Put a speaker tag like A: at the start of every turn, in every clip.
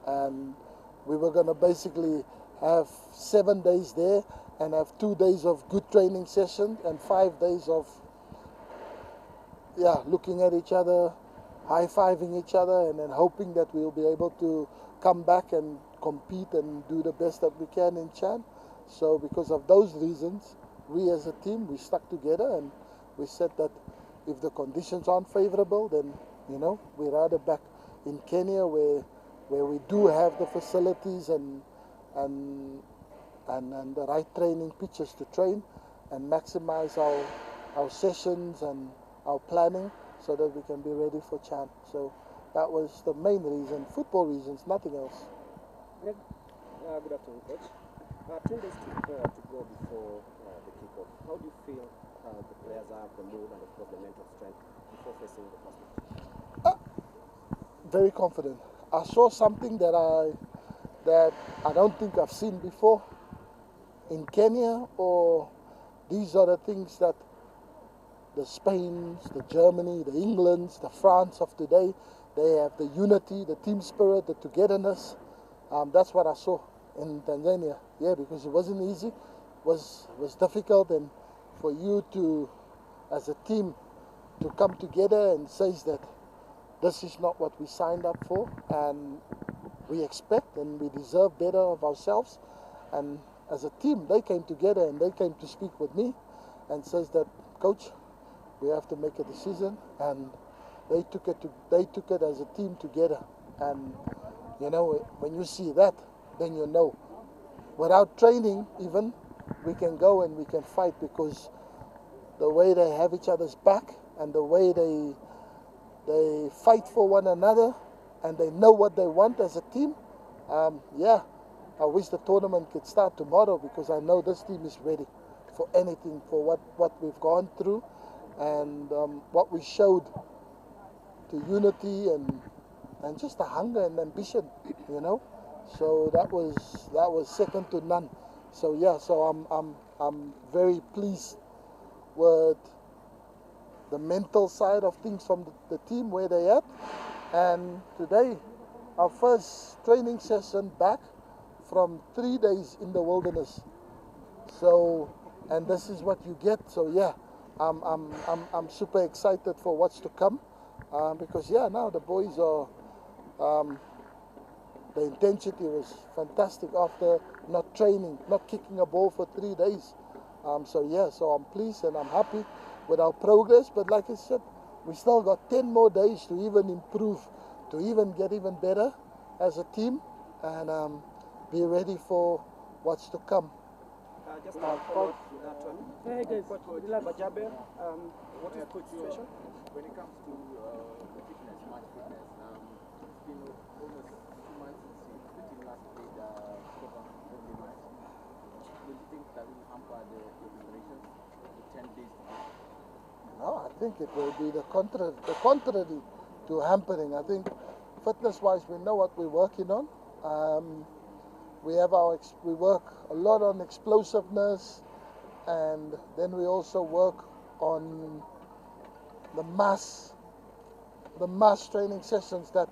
A: and we were going to basically have 7 days there and have 2 days of good training session and 5 days of looking at each other, high-fiving each other, and then hoping that we'll be able to come back and compete and do the best that we can in Chan. So because of those reasons, we as a team, we stuck together and we said that if the conditions aren't favorable, then, you know, we're rather back in Kenya where we do have the facilities and the right training pitches to train and maximize our sessions and our planning so that we can be ready for Chan. So that was the main reason, football reasons, nothing else.
B: Greg, good afternoon, Coach. 10 days to go before the kickoff. How do you feel the players have, the mood, and of course the mental strength before facing the first match?
A: Very confident. I saw something that I don't think I've seen before in Kenya, or these are the things that the Spains, the Germany, the Englands, the France of today, they have the unity, the team spirit, the togetherness. That's what I saw in Tanzania. Yeah, because it wasn't easy, was difficult, and for you to, as a team, to come together and say that this is not what we signed up for, and we expect and we deserve better of ourselves. And as a team, they came together and they came to speak with me and says that, Coach, we have to make a decision, and they took it as a team together. And you know, when you see that, then you know, without training even, we can go and we can fight, because the way they have each other's back and the way they fight for one another and they know what they want as a team. I wish the tournament could start tomorrow, because I know this team is ready for anything, for what we've gone through and what we showed to unity and just the hunger and ambition, you know. So that was second to none. So yeah, so I'm very pleased with the mental side of things from the team, where they at. And today, our first training session back from 3 days in the wilderness. So, and this is what you get. So yeah, I'm super excited for what's to come, because yeah, now the boys are. The intensity was fantastic after not training, not kicking a ball for 3 days. So yeah, so I'm pleased and I'm happy with our progress. But like I said, we still got 10 more days to even improve, to even get even better as a team, and be ready for what's to come.
B: Just a follow up to that one. Hey guys, Bajaber, what is coach situation?
C: When it comes to the fitness, match fitness, it's been almost 2 months since the team last played friendly match. Do you think that will hamper the preparations, the 10 days?
A: No, I think it will be the contrary to hampering. I think fitness-wise, we know what we're working on. We work a lot on explosiveness, and then we also work on the mass training sessions that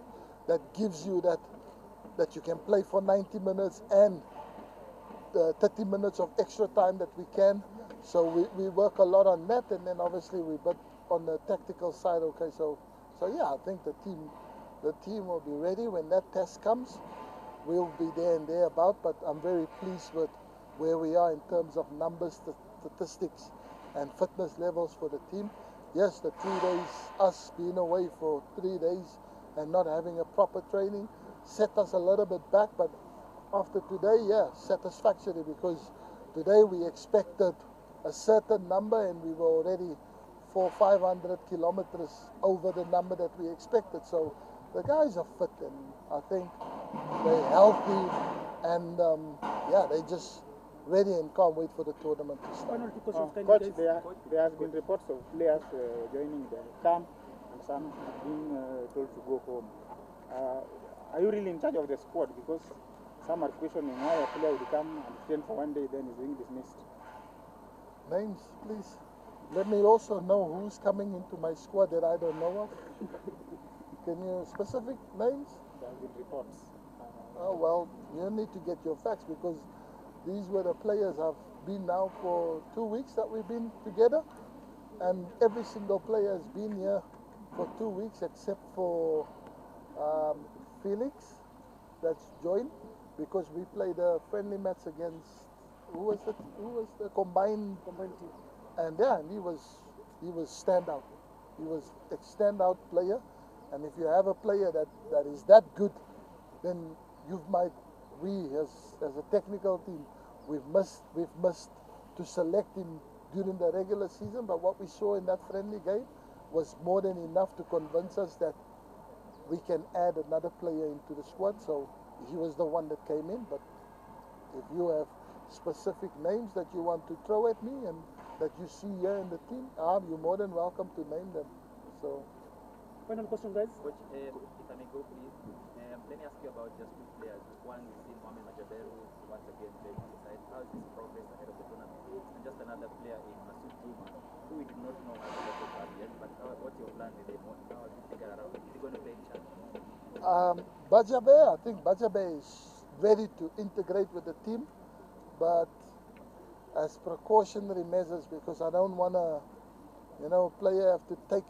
A: gives you that you can play for 90 minutes and 30 minutes of extra time that we can. So we work a lot on that, and then obviously but on the tactical side. Okay, so yeah, I think the team will be ready when that test comes. We'll be there and thereabout, but I'm very pleased with where we are in terms of numbers, statistics, and fitness levels for the team. Yes, the 3 days, us being away for 3 days and not having a proper training, set us a little bit back, but after today, yeah, satisfactory, because today we expected a certain number and we were already 400-500 kilometers over the number that we expected. So the guys are fit, and I think they're healthy, and yeah, they just ready and can't wait for the tournament to start.
D: Coach, there has been reports of players joining the camp and some being told to go home. Are you really in charge of the squad? Because some are questioning why a player would come and train for 1 day, then is being dismissed.
A: Names, please. Let me also know who's coming into my squad that I don't know of. Can you specific names?
D: There have been reports.
A: Oh, well, you need to get your facts because these were the players have been now for 2 weeks that we've been together, and every single player has been here for 2 weeks except for Felix that's joined because we played a friendly match against who was the combined
B: Combined team.
A: and yeah, and he was standout. He was a standout player, and if you have a player that is that good, then we as a technical team we've missed to select him during the regular season. But what we saw in that friendly game was more than enough to convince us that we can add another player into the squad. So he was the one that came in. But if you have specific names that you want to throw at me and that you see here in the team, you're more than welcome to name them. So,
B: Final question, guys.
C: Coach, if I may go, please. Let me ask you about just two players. One, we've seen Mohamed Majaberu once again playing on the side. How is his progress ahead of the tournament? And just another player in Masood Juma, who we did not know has a lot of yet, but what's your plan with him? How have you figured around? Is he going to play in Chad?
A: Bajabe, I think Bajabe is ready to integrate with the team, but as precautionary measures because I don't want to, player have to take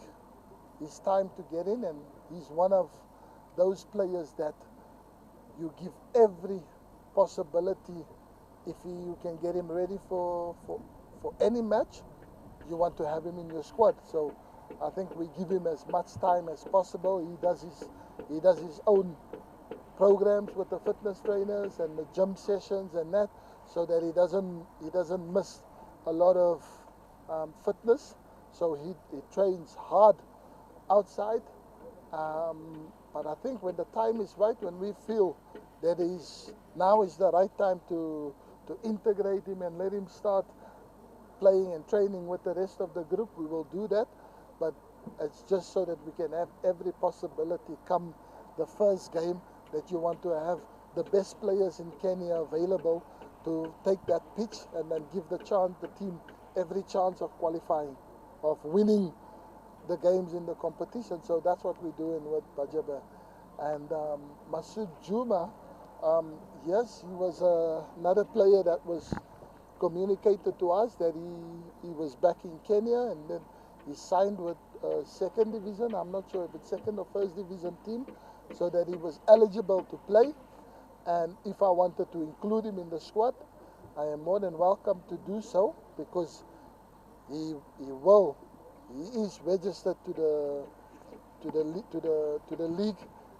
A: his time to get in, and he's one of those players that you give every possibility if you can get him ready for any match, you want to have him in your squad. So I think we give him as much time as possible. He does his own programs with the fitness trainers and the gym sessions and that, so that he doesn't miss a lot of fitness. So he trains hard outside. But I think when the time is right, when we feel that now is the right time to integrate him and let him start playing and training with the rest of the group, we will do that. But it's just so that we can have every possibility come the first game that you want to have the best players in Kenya available to take that pitch and then give the team every chance of qualifying, of winning the games in the competition. So that's what we're doing with Bajabe. And Masood Juma, yes, he was another player that was communicated to us that he was back in Kenya, and then he signed with second division. I'm not sure if it's second or first division team, so that he was eligible to play. And if I wanted to include him in the squad, I am more than welcome to do so because he is registered to the league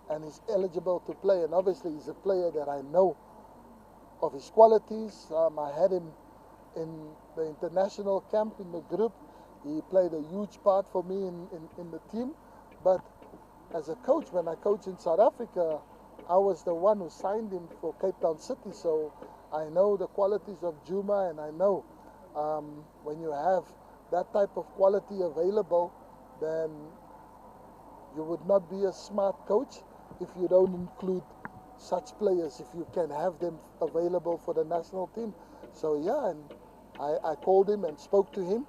A: and is eligible to play. And obviously he's a player that I know of his qualities. I had him in the international camp in the group. He played a huge part for me in the team. But as a coach, when I coached in South Africa, I was the one who signed him for Cape Town City. So I know the qualities of Juma, and I know when you have that type of quality available, then you would not be a smart coach if you don't include such players, if you can have them available for the national team. So yeah, and I called him and spoke to him,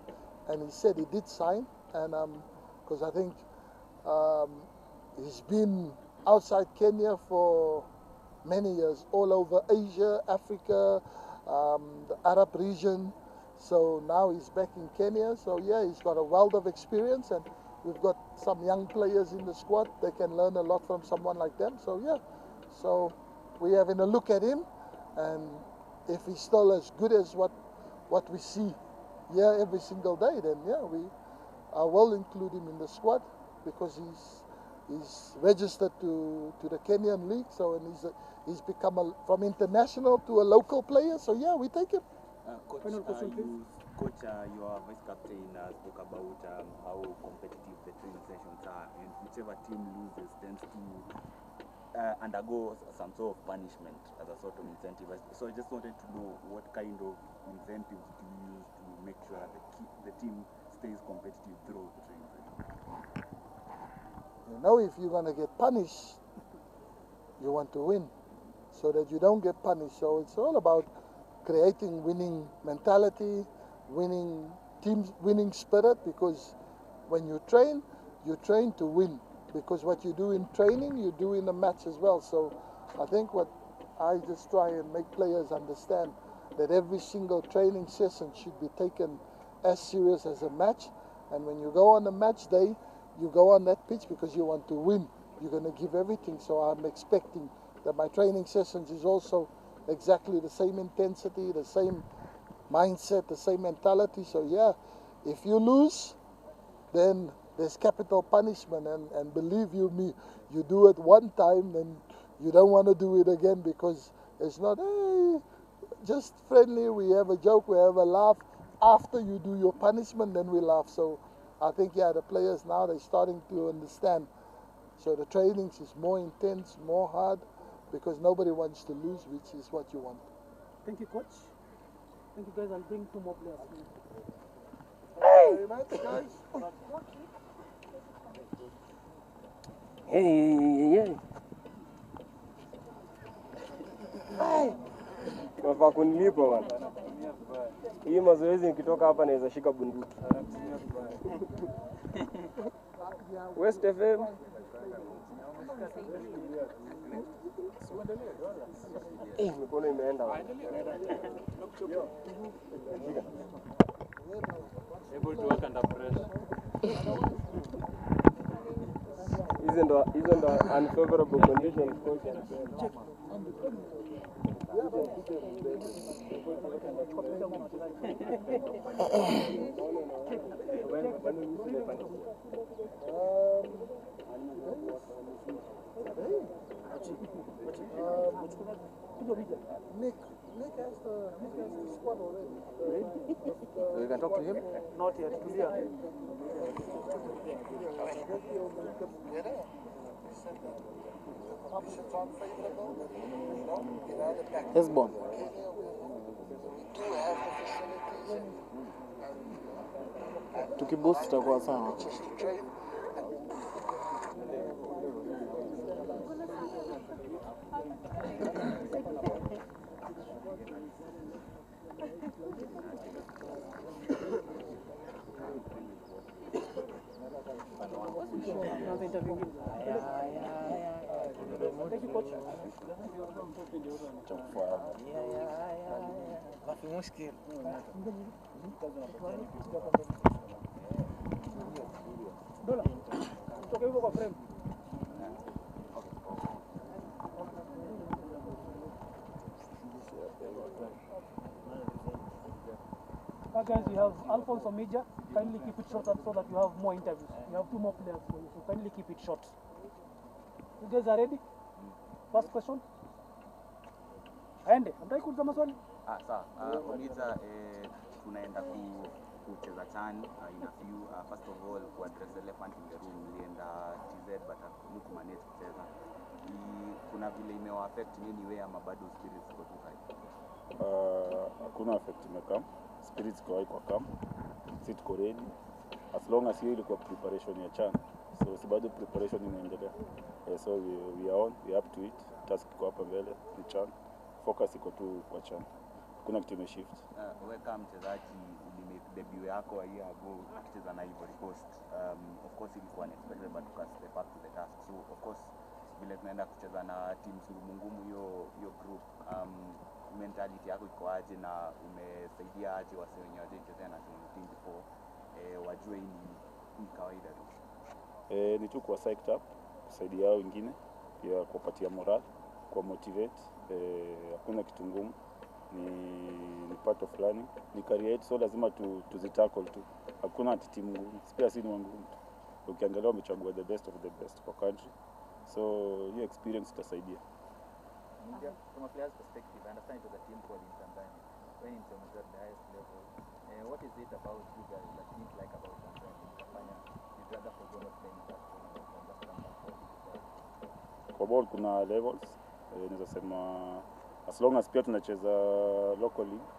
A: and he said he did sign, and because I think he's been outside Kenya for many years, all over Asia, Africa, the Arab region. So now he's back in Kenya. So yeah, he's got a wealth of experience, and we've got some young players in the squad. They can learn a lot from someone like them. So yeah, so we're having a look at him, and if he's still as good as what we see here every single day, then yeah, I will include him in the squad because he's registered to the Kenyan league. So and he's become from international to a local player. So yeah, we take him.
C: Coach,
B: Final question, please.
C: Coach, your vice captain spoke about how competitive the training sessions are, and whichever team loses tends to undergo some sort of punishment as a sort of incentive. So I just wanted to know what kind of incentives do you use to make sure the team stays competitive throughout the training session?
A: You know, if you're going to get punished, you want to win so that you don't get punished. So it's all about creating winning mentality, winning team, winning spirit, because when you train to win, because what you do in training, you do in the match as well. So I think what I just try and make players understand that every single training session should be taken as serious as a match. And when you go on a match day, you go on that pitch because you want to win. You're going to give everything. So I'm expecting that my training sessions is also exactly the same intensity, the same mindset, the same mentality. So yeah, if you lose, then there's capital punishment. And believe you me, you do it one time, then you don't want to do it again because it's not, hey, just friendly, we have a joke, we have a laugh. After you do your punishment, then we laugh. So I think, yeah, the players now, they're starting to understand. So the trainings is more intense, more hard, because nobody wants to lose, which is what you want.
E: Thank you, coach. Thank you, guys. I'll bring 2 more players.
A: Thank you very much, guys.
B: Unafaa kunilipa bwana. Hii mazoezi nikitoka hapa naweza shika bunduki. West FM. Mikono imeenda.
C: Able to work under pressure.
B: Hizo ndo unfavorable conditions coach.
A: Nick has the squad already.
C: So you can talk to him?
E: Not yet.
C: Hesbon. Tukiboost tutakuwa sawa.
F: في مشكل
E: Guys, we have Alfonso Meja. Kindly keep it short so that you have more interviews. We have 2 more players for you, so kindly keep it short. You guys are ready? First question. Aende, mtaki kuuliza maswali?
F: sawa. Uliza tunaenda kucheza CHAN in a few. First of all, to address the elephant in the room, mlienda TZ but hamkumanage kucheza. Kuna vile imewa affect nini wewe ama bado spirits ziko tu high?
G: Hakuna affect imekam. Spirits kwa high kwa camp. Sit tuko ready. As long as hiyo ilikuwa preparation ya CHAN. So si bado preparation inaendelea. So we are on, we up to it. Task iko hapa mbele ni CHAN. Focus iko tu kwa CHAN. Kuna kitu imeshift.
F: Wewe kama mchezaji ulimake debut yako a year ago ukicheza na Ivory Coast. Of course ilikuwa unexpected but you step up to the task. So of course vile tunaenda kucheza na teams ngumu hiyo group, mentality yako iko aje na umesaidia aje wase wenye wajechezea na team before wajue hii kawaida tu?
G: Ni tu kwa psyched up, kusaidia hao wengine, pia kuwapatia moral, kwa motivate. Hakuna kitu ngumu, ni part of learning, ni career yetu, so lazima tuzitackle tu. Hakuna ati timu ngumu, pia si ni ngumu tu. Ukiangalia wamechagua the best of the best for country, so hiyo experience itasaidia.
C: From a player's perspective, I understand it was a team call in Tanzania. When in terms of the highest level, what is it about you guys that you didn't like about Tanzania? You'd rather forgo not playing that tournament and just come back home?
G: Kwa ball kuna levels, naweza sema as long as pia tunacheza local league,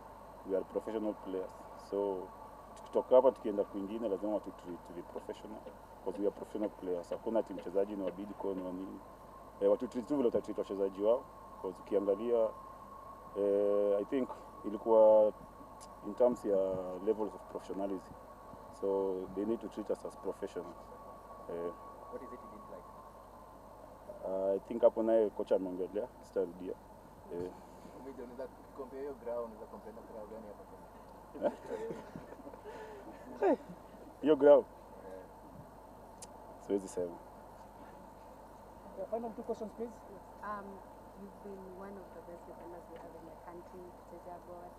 G: we are professional players. So tukitoka hapa tukienda kwingine lazima watu to be professional because we are professional players. Hakuna timu mchezaji ni wabidi kwa ni nini. Watu treat tu vile utatreat wachezaji wao because ukiangalia I think ilikuwa in terms ya levels of professionalism. So they need to treat us as professionals.
C: What is it you didn't like?
G: I think hapo naye kocha ameongelea, sitarudia.
C: Umejua unaweza compare hiyo ground, unaweza compare na ground gani hapa Kenya?
G: Hiyo ground. Siwezi sema.
E: Final 2 questions, please.
H: You've been one of the best defenders we have in the country, kuchezea ball.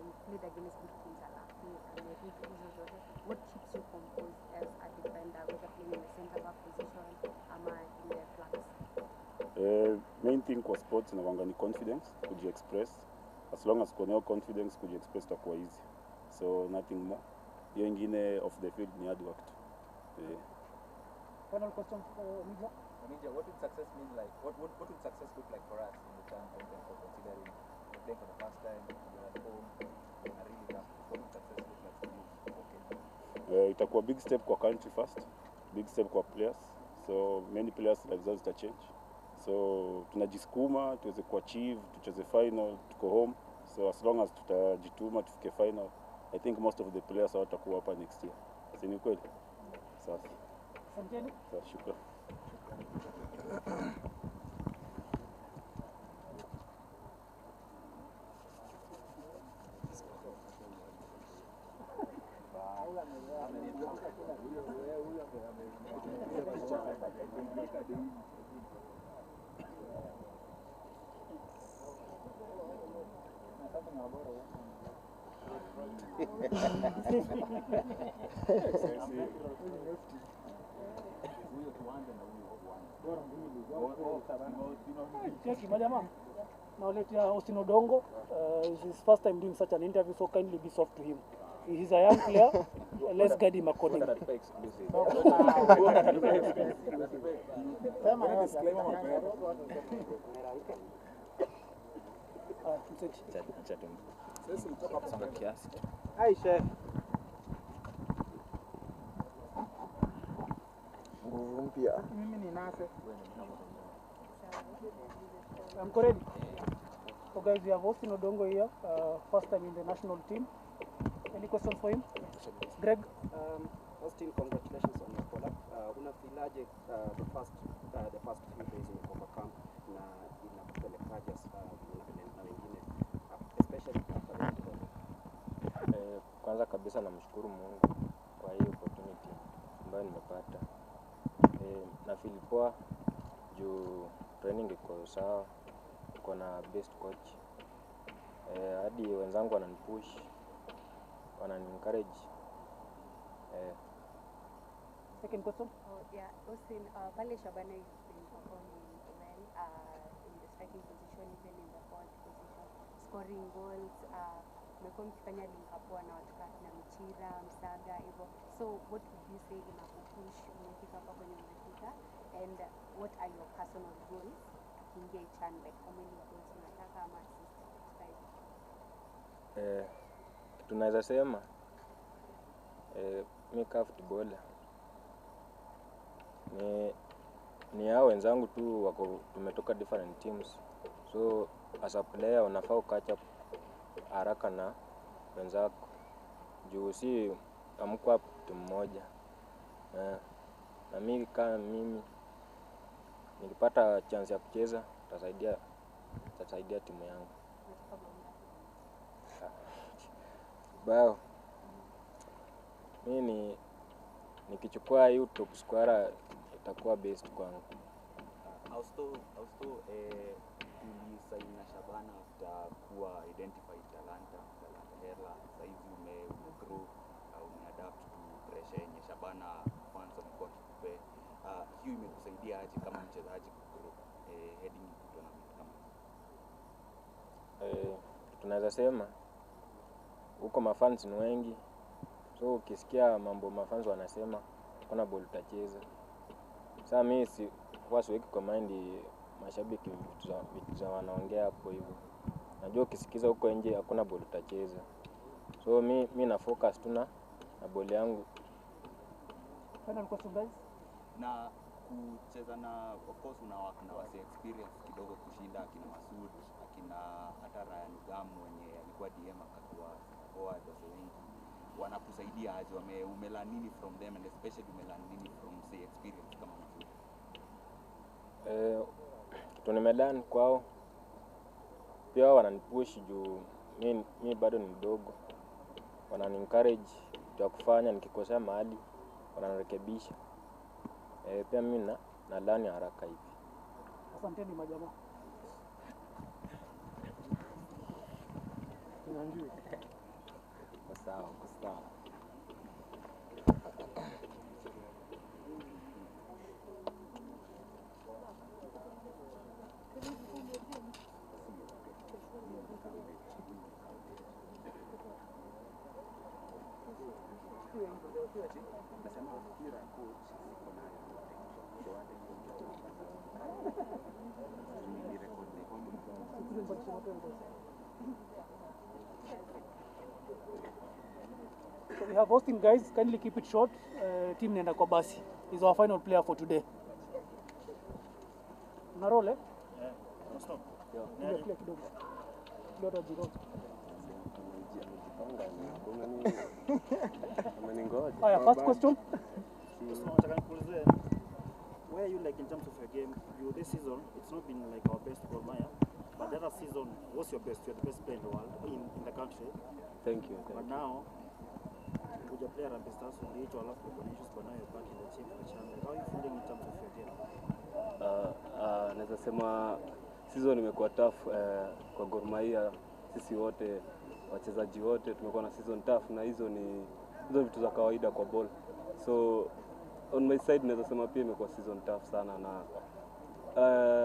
H: You've played against good teams a lot. What keeps you composed as a defender, whether playing in the center back position or in the flanks?
G: Main thing kwa sports inakuanga ni confidence, kuji-express. As long as kuna confidence, kuji-express itakuwa easy. So nothing more. Hiyo ingine off the field ni hard work tu.
E: Final question, Mija.
C: Onija, what would success mean like? What would success look like for us in the terms of considering playing for the first time, you're at home, a really tough. What would success look like for you? Okay.
G: Itakuwa big step kwa country first, big step kwa players. So many players like those to change. So tunajisukuma tuweze kuachieve, tucheze final, tuko home. So as long as tutajituma tufike final, I think most of the players watakuwa hapa next year. Si ni kweli? Safi.
E: Asanteni.
G: Sawa, shukrani.
E: Cheki majamaa. Nawaletea Austin Odongo. It's his first time doing such an interview, so kindly be soft to him. He's a young player. Let's guide him accordingly.
B: Hi, chef.
C: Nguvu mpya.
D: Mimi ni nase.
E: I'm ready. So guys, we have Austin Odongo here, first time in the national team. Any questions for him? Greg?
B: Austin, congratulations on your call up. Unafilaje the first few days in overcome na inakupelekaje na wengine especially after the call?
I: Kwanza kabisa namshukuru Mungu kwa hii opportunity ambayo nimepata. Na feel poa juu training iko sawa, iko na best coach. Hadi wenzangu wananipush, wanani-encourage.
E: Second question?
H: Yeah, Austin, pale Shabana you've been performing well in the striking position, even in the forward position, scoring goals. Mmekuwa mkifanya link up na watu na Mchira, Msaga hivyo. So what would you say inakupush umefika hapa kwenye umefika, and what are your personal goals tukiingia CHAN, like how many goals unataka ama assist katika hizo?
I: Tunaweza sema mimi kama footballer ni hao wenzangu tu wako tumetoka different teams, so as a player unafaa catch up haraka na wenzako juu si amkuwa timu moja. Na mimi kama mimi nikipata chance ya kucheza tasaidia timu yangu. Bao mimi nikichukua hiyo top scorer itakuwa best kwangu.
F: Austo tulisaina Shabana after kuwa identified talanta hela. Sasa hivi umegrow umeadapt to pressure yenye Shabana fans wamekuwa kikupe. Hiyo imekusaidia aje kama mchezaji kugrow heading into tournament kama
I: tunaweza sema huko mafans ni wengi, so ukisikia mambo mafans wanasema kuna ball utacheza. Sasa mimi siweki kwa mind mashabiki vitu za wanaongea hapo hivyo. Najua ukisikiza huko nje hakuna ball utacheza. So mimi na focus tu na ball yangu.
E: Final question guys?
F: na kucheza na of course unawaka na wase experience kidogo kushinda akina Masud, akina hata Ryan Gam mwenye alikuwa DM akakuwa forward wase wengi. Wanakusaidia aje? Umelearn nini from them, and especially umelearn nini from say experience kama Masud?
I: Kitu nimelearn kwao pia wao wananipush juu mi bado ni mdogo, wanani encourage ya kufanya, nikikosea mahali wananirekebisha. Pia mimi na learn haraka hivi.
E: Asanteni majamaa. Tunanjui.
I: Sawa, sawa.
E: So we have hosting guys, kindly keep it short. Team nenda kwa basi is our final player for today. Una roll eh?
C: Yeah. Stop.
E: Clear kidogo. Kidogo jiro. Haya, first question.
C: Where are you like in terms of your game? You this season, it's not been like our best Gor Mahia, but the other season was your best. You're the best player in the world, in the country.
I: Thank you.
C: But now, with your player Harambee Stars, you need to allow for issues, but now you're back in the team for Channel. How are you feeling in terms of your game?
J: Naweza sema season imekuwa tough kwa Gor Mahia. Sisi wote wachezaji wote tumekuwa na season tough, na hizo vitu za kawaida kwa ball. So on my side naweza sema pia imekuwa season tough sana, na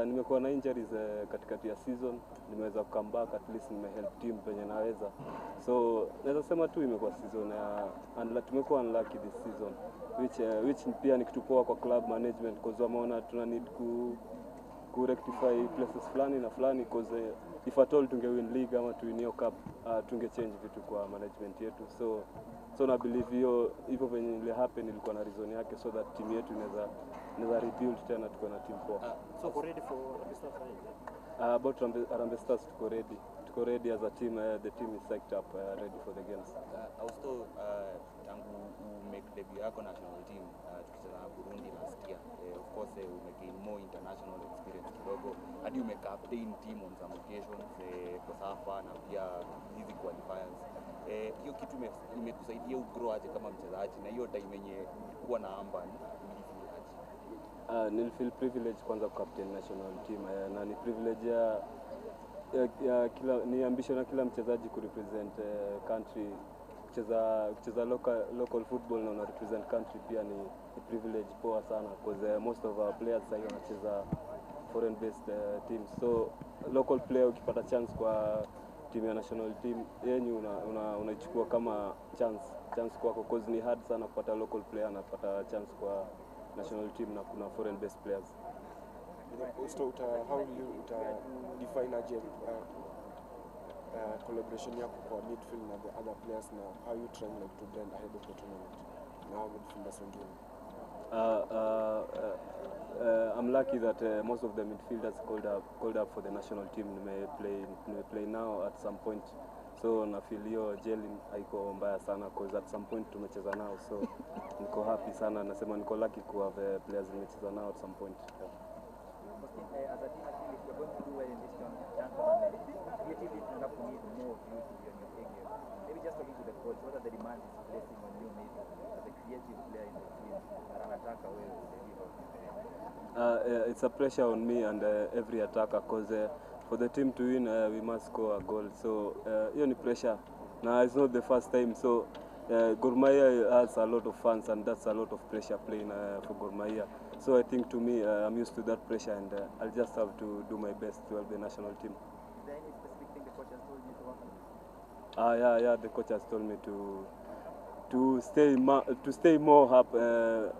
J: nimekuwa na injuries katikati ya season. Nimeweza come back, at least nimehelp team penye naweza. So naweza sema tu imekuwa season tumekuwa unlucky this season, which pia ni kitu poa kwa club management, because wameona tuna need ku rectify places fulani na fulani, because if at all tunge win league ama to win your cup, tunge change vitu kwa management yetu. So na believe hivyo venye ile happen ilikuwa na reason yake, so that team yetu inaweza rebuild tena, tuko na team poa.
C: So we're ready for Harambee Stars, right?
J: About Harambee Stars, tuko ready as a team. The team is psyched up, ready for the games.
F: Also tangu make debut yako national team tukicheza na Burundi last year, of course gain more international experience kidogo, hadi captain team on some occasions kwa SAFA na pia hizi qualifiers. Hiyo kitu imekusaidia ugrow aje kama mchezaji, na hiyo time yenye kuwa na amba
J: nilifeel privilege kwanza ku captain national team, na ni privilege ni ambition ya kila mchezaji ku represent country. Kucheza local football na represent country pia ni privilege poa sana, because most of our players sasa wanacheza foreign based teams. So local player ukipata chance kwa team ya national team yenyu unaichukua kama chance kwako, because ni hard sana kupata local player na kupata chance kwa national team na kuna foreign based players.
K: How will you define a collaboration yako kwa midfield na the other players, na how you trying like to blend ahead of the tournament na midfielders wengine?
J: I'm lucky that most of the midfielders called up for the national team may play now at some point. So na feel hiyo gelling haiko mbaya sana, because at some point tumecheza nao, so niko happy sana. Nasema niko lucky ku have players nimecheza nao at some point.
C: As a team, I feel if you're going to do well in this tournament, creatively it's enough to need more of you to be on your A game. Maybe just talking to the coach, what are the demands he's placing on you maybe as a creative player in the team, an attacker where you deliver?
J: It's a pressure on me and every attacker, because for the team to win we must score a goal. So hiyo ni pressure. Now it's not the first time, so Gor Mahia has a lot of fans, and that's a lot of pressure playing for Gor Mahia. So I think to me, I'm used to that pressure, and I'll just have to do my best to help the national team.
C: Is there any specific thing the coach has told you to work on?
J: Yeah, the coach has told me to stay more up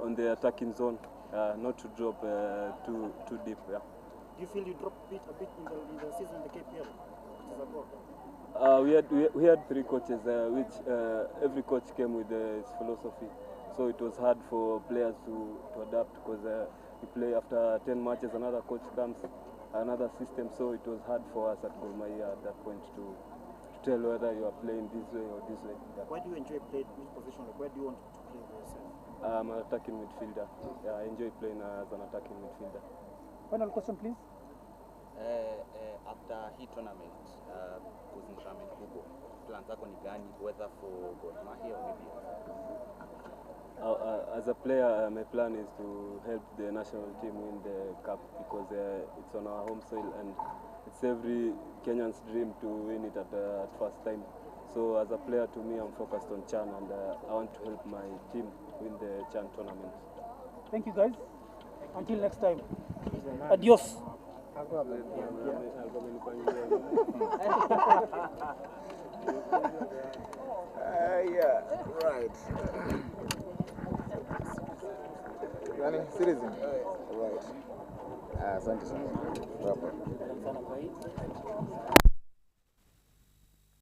J: on the attacking zone, not to drop too deep. Yeah.
C: Do you feel you dropped a bit in the season in the KPL, which is abroad?
J: We had 3 coaches, which every coach came with his philosophy. So it was hard for players to adapt, because we play after 10 matches, another coach comes, another system. So it was hard for us at Gor Mahia at that point to tell whether you are playing this way or this way. Yeah.
C: Why do you enjoy playing? Which position? Like, where do you want to play for yourself?
J: I'm an attacking midfielder. Yeah, I enjoy playing as an attacking midfielder.
E: Final question, please.
F: After hii tournament, kuhusu tournament kubwa, plans zako ni gani, whether for Gor Mahia or maybe
J: As a player, my plan is to help the national team win the cup because it's on our home soil and it's every Kenyan's dream to win it at first time. So as a player, to me, I'm focused on CHAN and I want to help my team win the CHAN tournament.
E: Thank you, guys. Until next time. Adios.
C: Yeah, right. Yani citizen. Right. Asante sana.